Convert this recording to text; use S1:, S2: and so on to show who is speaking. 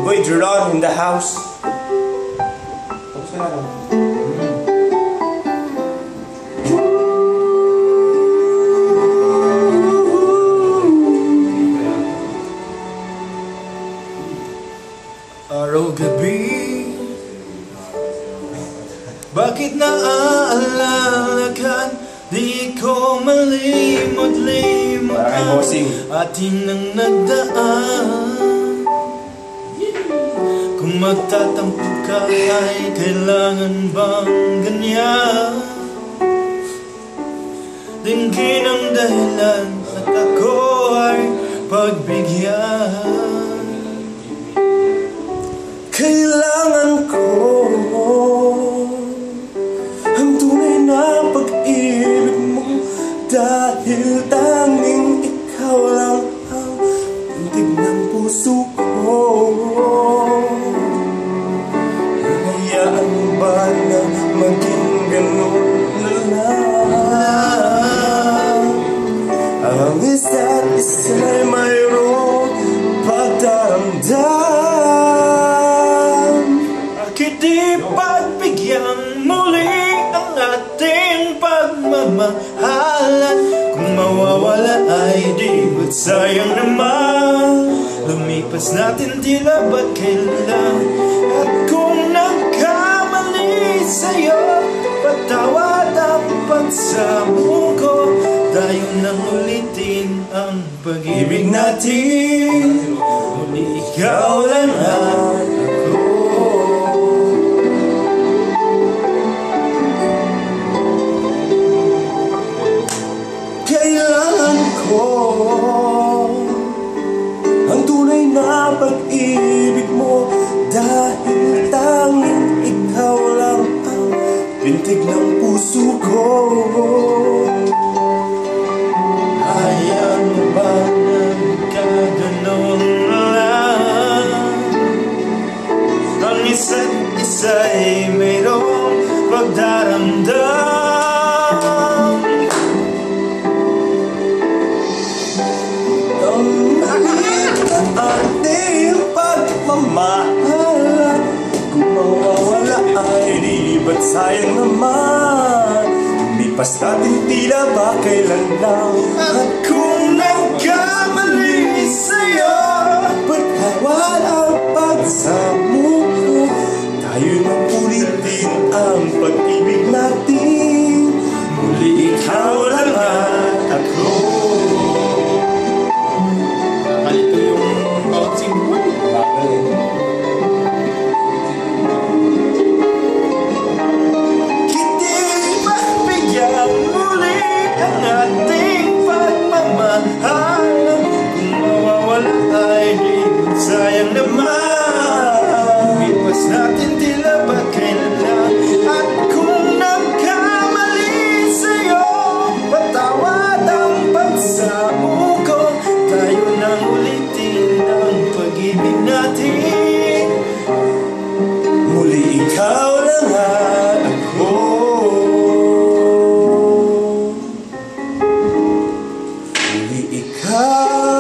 S1: Boy Duron in the house. Tapos ka na lang.
S2: Araw-gabi, bakit naaalala ka? Di ko malimot-limutan atin ang nagdaan. Kung magtatampo ka ay kailangan bang ganyan? Dinggin ang dahilan at ako ay pagbigyan.
S1: Kailangan ko ang tunay na pag-ibig mo, dahil tanging ikaw lang ang tindig ng puso ko. Hayaan mo ba na maging ganun na lang? Ang isa't isa'y mayroong pagdaramdam.
S2: Bakit di pagbigyan muli ang ating pagmamahalan? Kung mawawala ay di ba't sayang naman? Lumipas natin tila ba't kailan? At kung nagkamali sa'yo, patawad ang pagsamo ko. Tayo nang ulitin ang pag-ibig natin. Muli ikaw lang at ako.
S1: Kailangan ko ang tunay na pag-ibig mo, dahil tanging ikaw lang ang pintig ng puso ko.
S2: Hayaan mo ba nagkaganon lang? Ang isa't isa'y mayroong pagdaramdam.
S1: Ating pagmamahal, kung mawawala ay di ba't sayang naman? Lipas natin tila ba kailan lang?
S2: At kung nagkamali sa'yo,
S1: patawad ang pagsamo ko. Tayo nang ulitin ang pag-ibig natin. Muli ikaw lang at ako.
S2: Kalito yung bouncing boy. Hindi pagbigyan muli ang ating pagmamahal. Kung mawawala ay di sayang naman. Lipas natin tila ba't kailan lang? At kung nagkamali sa'yo, patawad ang pagsamo ko. Tayo nang ulitin ang pag-ibig natin.
S1: Muli ikaw lang at ako. Muli ikaw